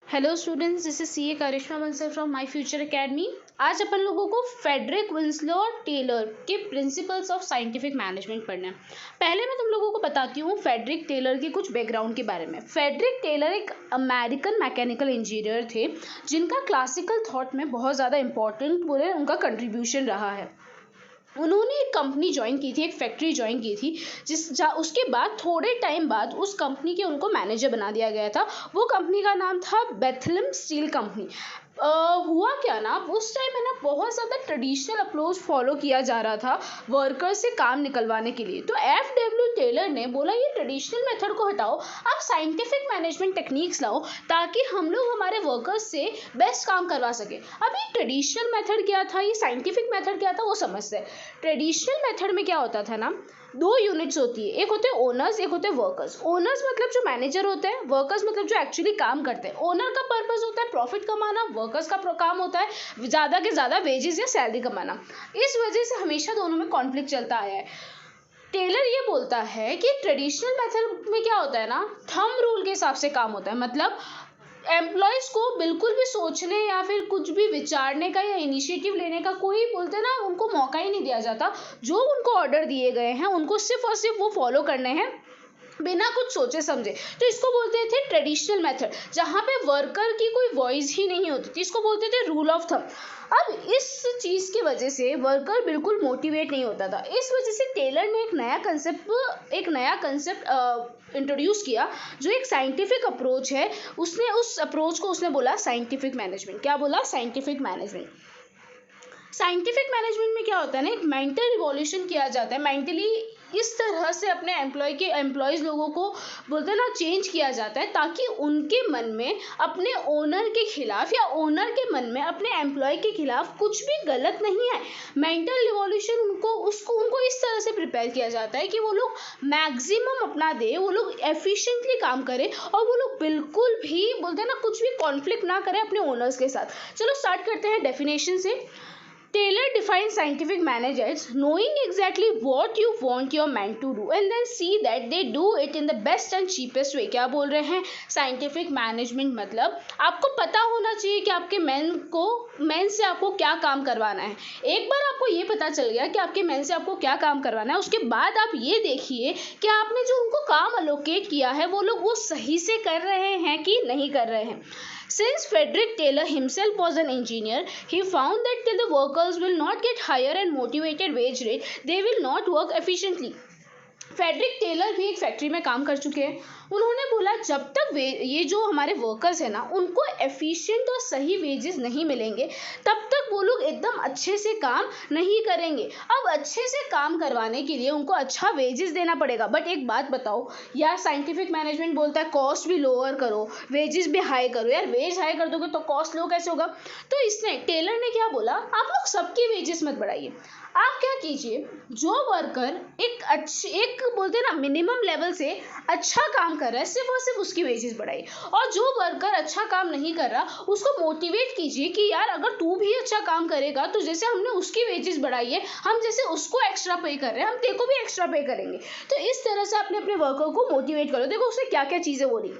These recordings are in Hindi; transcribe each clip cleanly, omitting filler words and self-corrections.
Hello students, this is CA Karishma Bansal from my future academy. आज अपन लोगों को फेडरिक विंसलो टेलर के प्रिंसिपल्स ऑफ साइंटिफिक मैनेजमेंट पढ़ना है। पहले मैं तुम लोगों को बताती हूँ फेडरिक टेलर के कुछ बैकग्राउंड के बारे में। फेडरिक टेलर एक अमेरिकन मैकेनिकल इंजीनियर थे जिनका क्लासिकल थॉट में बहुत ज़्यादा इंपॉर्टेंट पूरे उनका कंट्रीब्यूशन रहा है। उन्होंने एक कंपनी ज्वाइन की थी, एक फैक्ट्री ज्वाइन की थी उसके बाद थोड़े टाइम बाद उस कंपनी के उनको मैनेजर बना दिया गया था। वो कंपनी का नाम था बेथलेम स्टील कंपनी। हुआ क्या ना, उस टाइम है ना बहुत ज़्यादा ट्रेडिशनल अप्रोच फॉलो किया जा रहा था वर्कर से काम निकलवाने के लिए। तो F.W. टेलर ने बोला ये ट्रेडिशनल मेथड को हटाओ, आप साइंटिफिक मैनेजमेंट टेक्निक्स लाओ ताकि हम लोग हमारे वर्कर्स से बेस्ट काम करवा सके। अब ये ट्रेडिशनल मेथड क्या था, ये साइंटिफिक मेथड क्या था, वो समझते हैं। ट्रेडिशनल मेथड में क्या होता था ना, दो यूनिट्स होती है, एक होते हैं ओनर्स, एक होते हैं वर्कर्स। ओनर्स मतलब जो मैनेजर होते हैं, वर्कर्स मतलब जो एक्चुअली काम करते हैं। ओनर का पर्पस होता है प्रॉफिट कमाना, वर्कर्स का काम होता है ज़्यादा के ज़्यादा वेजेस या सैलरी कमाना। इस वजह से हमेशा दोनों में कॉन्फ्लिक्ट चलता आया है। टेलर ये बोलता है कि ट्रेडिशनल मेथड में क्या होता है ना, थंब रूल के हिसाब से काम होता है। मतलब एम्प्लॉयज को बिल्कुल भी सोचने या फिर कुछ भी विचारने का या इनिशिएटिव लेने का कोई बोलते ना उनको मौका ही नहीं दिया जाता। जो उनको ऑर्डर दिए गए हैं उनको सिर्फ और सिर्फ वो फॉलो करने हैं बिना कुछ सोचे समझे। तो इसको बोलते थे ट्रेडिशनल मेथड, जहाँ पे वर्कर की कोई वॉइस ही नहीं होती थी। इसको बोलते थे रूल ऑफ थंब। अब इस चीज़ की वजह से वर्कर बिल्कुल मोटिवेट नहीं होता था। इस वजह से टेलर ने एक नया कंसेप्ट इंट्रोड्यूस किया जो एक साइंटिफिक अप्रोच है। उसने उस अप्रोच को उसने बोला साइंटिफिक मैनेजमेंट। क्या बोला? Scientific management. साइंटिफिक मैनेजमेंट में क्या होता है ना, एक मेंटल रिवॉल्यूशन किया जाता है। मेंटली इस तरह से अपने एम्प्लॉयज़ लोगों को बोलते हैं ना चेंज किया जाता है ताकि उनके मन में अपने ओनर के खिलाफ या ओनर के मन में अपने एम्प्लॉय के खिलाफ कुछ भी गलत नहीं है। मेंटल रिवॉल्यूशन उनको इस तरह से प्रिपेयर किया जाता है कि वो लोग मैक्सिमम अपना दे, वो लोग एफिशिएंटली काम करें और वो लोग बिल्कुल भी बोलते हैं ना कुछ भी कॉन्फ्लिक्ट ना करें अपने ओनर्स के साथ। चलो स्टार्ट करते हैं डेफिनेशन से। Taylor defines scientific managers as knowing exactly what you want your man to do and then see that they do it in the best and cheapest way। क्या बोल रहे हैं? साइंटिफिक मैनेजमेंट मतलब आपको पता होना चाहिए कि आपके मैन से आपको क्या काम करवाना है। एक बार आपको ये पता चल गया कि आपके मैन से आपको क्या काम करवाना है, उसके बाद आप ये देखिए कि आपने जो उनको काम अलोकेट किया है वो लोग वो सही से कर रहे हैं कि नहीं कर रहे हैं। Since Frederick Taylor himself was an engineer, he found that till the workers will not get higher and motivated wage rate, they will not work efficiently. Frederick Taylor भी एक फैक्ट्री में काम कर चुके हैं। उन्होंने बोला जब तक ये जो हमारे वर्कर्स हैं ना उनको एफिशिएंट और सही वेजेस नहीं मिलेंगे तब तक वो लोग एकदम अच्छे से काम नहीं करेंगे। अब अच्छे से काम करवाने के लिए उनको अच्छा वेजेस देना पड़ेगा। बट एक बात बताओ यार, साइंटिफिक मैनेजमेंट बोलता है कॉस्ट भी लोअर करो, वेजेस भी हाई करो। यार वेज हाई कर दोगे तो कॉस्ट लो कैसे होगा? तो इसने टेलर ने क्या बोला, आप लोग सबकी वेजेस मत बढ़ाइए। आप क्या कीजिए, जो वर्कर एक बोलते ना मिनिमम लेवल से अच्छा काम कर रहा है सिर्फ और सिर्फ उसकी वेजेस बढ़ाइए, और जो वर्कर अच्छा काम नहीं कर रहा उसको मोटिवेट कीजिए कि यार अगर तू भी अच्छा काम करेगा तो जैसे हमने उसकी वेजेस बढ़ाई है, हम जैसे उसको एक्स्ट्रा पे कर रहे हैं हम तेरे को भी एक्स्ट्रा पे करेंगे। तो इस तरह से अपने वर्कर को मोटिवेट करो। देखो उसने क्या क्या चीज़ें बोली।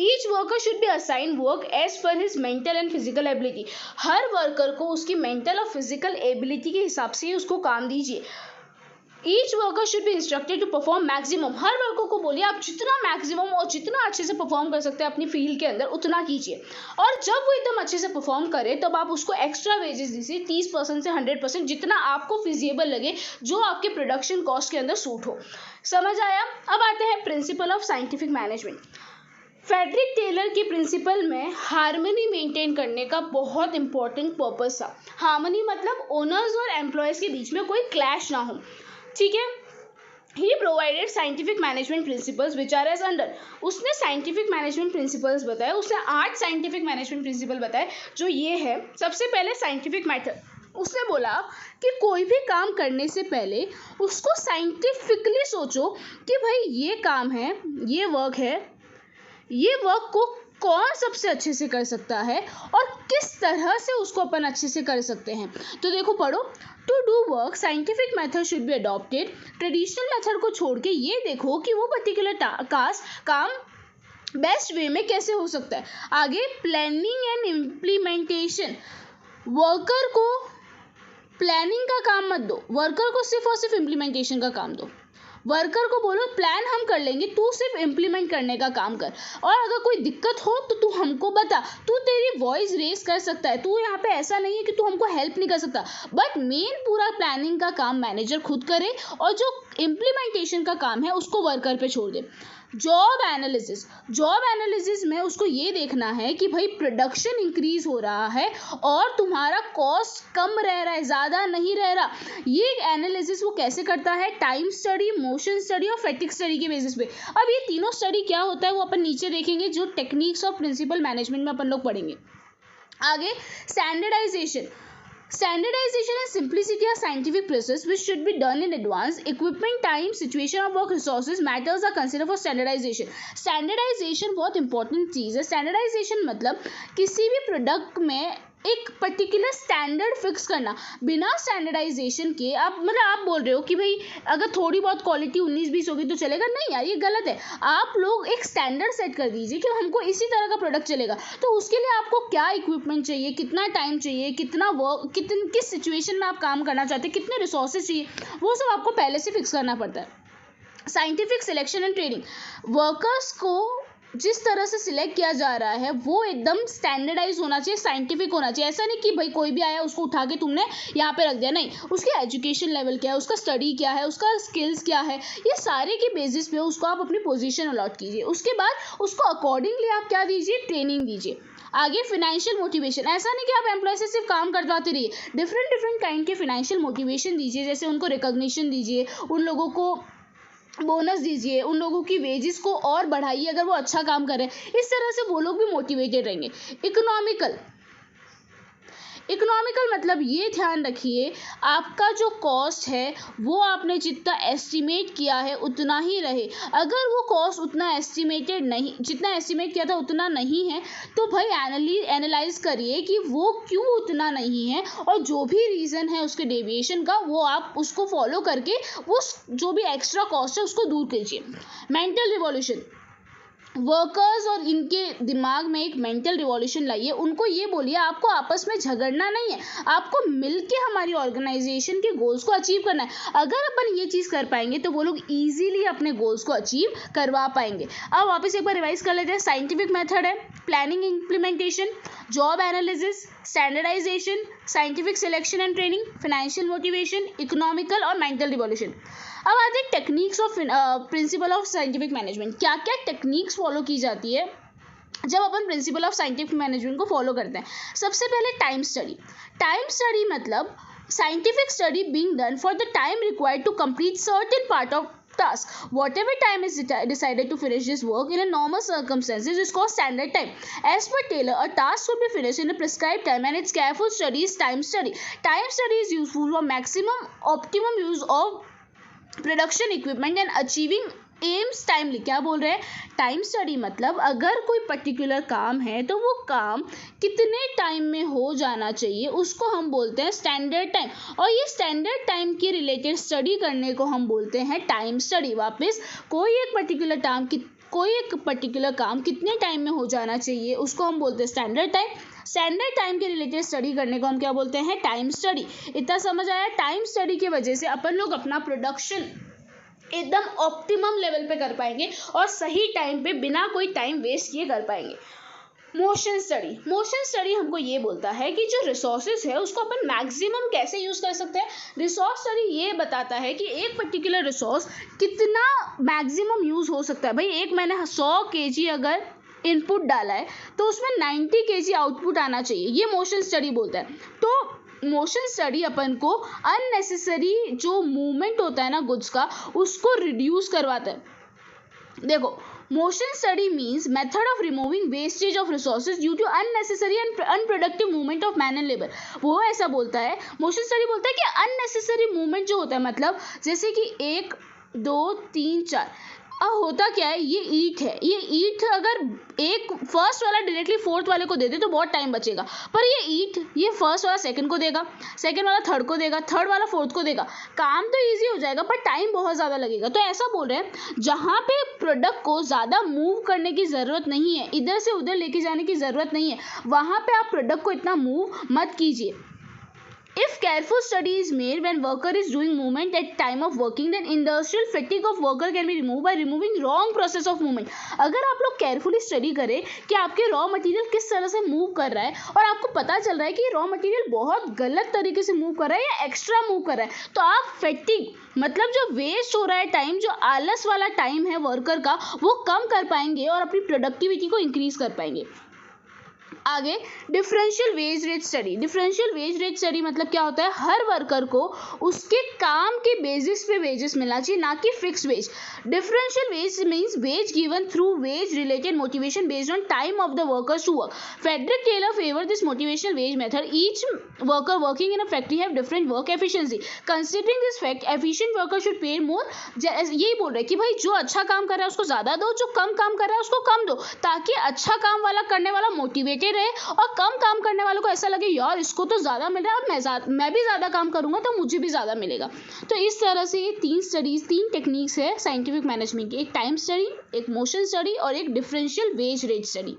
Each worker should be assigned work as per his mental and physical ability। Her worker को उसकी मेंटल और फिजिकल एबिलिटी के हिसाब से ही उसको काम दीजिए। Each worker should be instructed to perform maximum। Her worker को बोलिए आप जितना मैक्सिमम और जितना अच्छे से परफॉर्म कर सकते हैं अपनी फील्ड के अंदर उतना कीजिए, और जब वो एकदम अच्छे से परफॉर्म करे तब आप उसको एक्स्ट्रा वेजेस दीजिए 30% से 100%, जितना आपको फिजिबल लगे, जो आपके प्रोडक्शन कॉस्ट के अंदर सूट हो। समझ आया? अब आते हैं principle of scientific management. Frederick Taylor के प्रिंसिपल में हार्मनी मेंटेन करने का बहुत इंपॉर्टेंट पर्पस था। हार्मनी मतलब ओनर्स और एम्प्लॉयज़ के बीच में कोई क्लैश ना हो, ठीक है। He provided scientific management principles which are as under. उसने साइंटिफिक मैनेजमेंट प्रिंसिपल्स बताए, उसने 8 साइंटिफिक मैनेजमेंट प्रिंसिपल बताए जो ये है। सबसे पहले साइंटिफिक मेथड। उसने बोला कि कोई भी काम करने से पहले उसको साइंटिफिकली सोचो कि भाई ये काम है, ये वर्क है, ये वर्क को कौन सबसे अच्छे से कर सकता है और किस तरह से उसको अपन अच्छे से कर सकते हैं। तो देखो पढ़ो, to do work scientific method should be adopted. Traditional method को छोड़ के ये देखो कि वो पर्टिकुलर काम बेस्ट वे में कैसे हो सकता है। आगे प्लानिंग एंड इम्प्लीमेंटेशन, वर्कर को प्लानिंग का काम मत दो, वर्कर को सिर्फ और सिर्फ इम्प्लीमेंटेशन का काम दो। वर्कर को बोलो प्लान हम कर लेंगे, तू सिर्फ इम्प्लीमेंट करने का काम कर, और अगर कोई दिक्कत हो तो तू हमको बता, तू तेरी वॉइस रेस कर सकता है, तू यहाँ पे ऐसा नहीं है कि तू हमको हेल्प नहीं कर सकता, बट मेन पूरा प्लानिंग का काम मैनेजर खुद करे और जो इम्प्लीमेंटेशन का काम है उसको वर्कर पे छोड़ दे। जॉब एनालिसिस में उसको ये देखना है कि भाई प्रोडक्शन इंक्रीज हो रहा है और तुम्हारा कॉस्ट कम रह रहा है, ज़्यादा नहीं रह रहा। ये एनालिसिस वो कैसे करता है, टाइम स्टडी, मोशन स्टडी और फैटिग स्टडी के बेसिस पे। अब ये तीनों स्टडी क्या होता है वो अपन नीचे देखेंगे, जो टेक्निक्स ऑफ प्रिंसिपल मैनेजमेंट में अपन लोग पढ़ेंगे। आगे Standardization and simplicity are scientific process which should be done in advance. Equipment, time, situation of work, resources matters are considered for standardization. Standardization बहुत important चीज़ है। Standardization मतलब किसी भी प्रोडक्ट में एक पर्टिकुलर स्टैंडर्ड फिक्स करना। बिना स्टैंडर्डाइजेशन के आप बोल रहे हो कि भाई अगर थोड़ी बहुत क्वालिटी 19-20 होगी तो चलेगा, नहीं यार, ये गलत है। आप लोग एक स्टैंडर्ड सेट कर दीजिए कि हमको इसी तरह का प्रोडक्ट चलेगा, तो उसके लिए आपको क्या इक्विपमेंट चाहिए, कितना टाइम चाहिए, कितना वर्क, किस सिचुएशन में आप काम करना चाहते हैं, कितने रिसोर्सेज चाहिए, वो सब आपको पहले से फिक्स करना पड़ता है। Scientific selection and training, workers को जिस तरह से सिलेक्ट किया जा रहा है वो एकदम स्टैंडर्डाइज होना चाहिए, साइंटिफिक होना चाहिए। ऐसा नहीं कि भाई कोई भी आया उसको उठा के तुमने यहाँ पे रख दिया, नहीं, उसकी एजुकेशन लेवल क्या है, उसका स्टडी क्या है, उसका स्किल्स क्या है, ये सारे के बेसिस पे उसको आप अपनी पोजीशन अलॉट कीजिए। उसके बाद उसको अकॉर्डिंगली आप क्या दीजिए, ट्रेनिंग दीजिए। आगे फाइनेंशियल मोटिवेशन, ऐसा नहीं कि आप एम्प्लॉय से सिर्फ काम करवाते रहिए, डिफरेंट काइंड के फाइनेंशियल मोटिवेशन दीजिए। जैसे उनको रिकॉग्निशन दीजिए, उन लोगों को बोनस दीजिए, उन लोगों की वेजेस को और बढ़ाइए अगर वो अच्छा काम कर रहे हैं, इस तरह से वो लोग भी मोटिवेटेड रहेंगे। इकोनॉमिकल मतलब ये ध्यान रखिए आपका जो कॉस्ट है वो आपने जितना एस्टिमेट किया है उतना ही रहे। अगर वो कॉस्ट उतना एस्टिमेटेड नहीं, जितना एस्टिमेट किया था उतना नहीं है, तो भाई एनालाइज करिए कि वो क्यों उतना नहीं है, और जो भी रीज़न है उसके डेविएशन का वो आप उसको फॉलो करके वो जो भी एक्स्ट्रा कॉस्ट है उसको दूर कीजिए। मेंटल रिवॉल्यूशन, वर्कर्स और इनके दिमाग में एक मेंटल रिवॉल्यूशन लाइए। उनको ये बोलिए आपको आपस में झगड़ना नहीं है, आपको मिलके हमारी ऑर्गेनाइजेशन के गोल्स को अचीव करना है। अगर अपन ये चीज़ कर पाएंगे तो वो लोग इजीली अपने गोल्स को अचीव करवा पाएंगे। अब वापस एक बार रिवाइज कर लेते हैं। साइंटिफिक मेथड है planning, implementation, job analysis, standardisation, scientific selection and training, financial motivation, economical और मेंटल रिवॉल्यूशन। अब आते हैं techniques of principle of scientific management. क्या क्या टेक्निक्स फॉलो की जाती है जब अपन प्रिंसिपल ऑफ साइंटिफिक मैनेजमेंट को फॉलो करते हैं। सबसे पहले टाइम स्टडी मतलब scientific study being done for the time required to complete certain part of task. Whatever time is decided to finish this work in a normal circumstances is called standard time. As per Taylor, a task should be finished in a prescribed time, and its careful study is time study. Time study is useful for optimum use of production equipment and achieving AIIMS timely. क्या बोल रहे हैं, टाइम स्टडी मतलब अगर कोई पर्टिकुलर काम है तो वो काम कितने टाइम में हो जाना चाहिए उसको हम बोलते हैं स्टैंडर्ड टाइम, और ये स्टैंडर्ड टाइम के रिलेटेड स्टडी करने को हम बोलते हैं टाइम स्टडी। वापस कोई एक पर्टिकुलर काम कितने टाइम में हो जाना चाहिए उसको हम बोलते हैं स्टैंडर्ड टाइम। स्टैंडर्ड टाइम के रिलेटेड स्टडी करने को हम क्या बोलते हैं, टाइम स्टडी। इतना समझ आया। टाइम स्टडी की वजह से अपन लोग अपना प्रोडक्शन एकदम ऑप्टिमम लेवल पे कर पाएंगे और सही टाइम पे बिना कोई टाइम वेस्ट किए कर पाएंगे। मोशन स्टडी हमको ये बोलता है कि जो रिसोर्सेज है उसको अपन मैक्सिमम कैसे यूज़ कर सकते हैं। रिसोर्स स्टडी ये बताता है कि एक पर्टिकुलर रिसोर्स कितना मैक्सिमम यूज़ हो सकता है। भाई एक मैंने 100 kg अगर इनपुट डाला है तो उसमें 90 kg आउटपुट आना चाहिए, ये मोशन स्टडी बोलता है। तो मोशन स्टडी अपन को अननेसेसरी जो मूवमेंट होता है ना गुड्स का उसको रिड्यूस करवाता है। देखो, motion study means method of removing wastage of resources due to unnecessary and unproductive movement of man and labour. वो ऐसा बोलता है, मोशन स्टडी बोलता है कि अननेसेसरी मूवमेंट जो होता है, मतलब जैसे कि 1 2 3 4 होता क्या है, ये ईट है, ये ईट अगर एक फर्स्ट वाला डायरेक्टली फोर्थ वाले को दे दे तो बहुत टाइम बचेगा, पर ये ईट ये फर्स्ट वाला सेकंड को देगा, सेकंड वाला थर्ड को देगा, थर्ड वाला फोर्थ को देगा, काम तो ईजी हो जाएगा पर टाइम बहुत ज़्यादा लगेगा। तो ऐसा बोल रहे हैं जहाँ पे प्रोडक्ट को ज़्यादा मूव करने की ज़रूरत नहीं है, इधर से उधर लेके जाने की ज़रूरत नहीं है, वहाँ पे आप प्रोडक्ट को इतना मूव मत कीजिए। If careful study is made when worker is doing movement at time of working, then industrial fatigue of worker can be removed by removing wrong process of movement. अगर आप लोग carefully study करें कि आपके रॉ मटेरियल किस तरह से मूव कर रहा है और आपको पता चल रहा है कि रॉ मटेरियल बहुत गलत तरीके से मूव कर रहा है या एक्स्ट्रा मूव कर रहा है, तो आप फैटिग मतलब जो वेस्ट हो रहा है टाइम, जो आलस वाला टाइम है वर्कर का, वो कम कर पाएंगे और अपनी प्रोडक्टिविटी को इंक्रीज कर पाएंगे। आगे differential wage rate study. Differential wage rate study मतलब क्या होता है, हर वर्कर को उसके काम के बेसिस पे वेजेस मिलना चाहिए, ना कि fixed wage. Differential wage means wage given through wage related motivation based on time of the workers to work. Frederick Taylor favour this motivational wage method. Each worker working in a factory have different work efficiency. Considering this fact efficient worker should pay more. यही बोल रहे हैं कि भाई जो अच्छा काम कर रहा है उसको ज़्यादा दो, जो कम काम कर रहा है उसको कम दो, ताकि अच्छा काम वाला करने वाला मोटिवेटेड रहे और कम काम करने वालों को ऐसा लगे यार इसको तो ज़्यादा मिल रहा है, अब मैं भी ज़्यादा काम करूँगा तो मुझे भी ज़्यादा मिलेगा। तो इस तरह से ये तीन टेक्निक्स है साइंटिफिक मैनेजमेंट की, एक टाइम स्टडी, एक मोशन स्टडी और एक डिफरेंशियल वेज रेट स्टडी।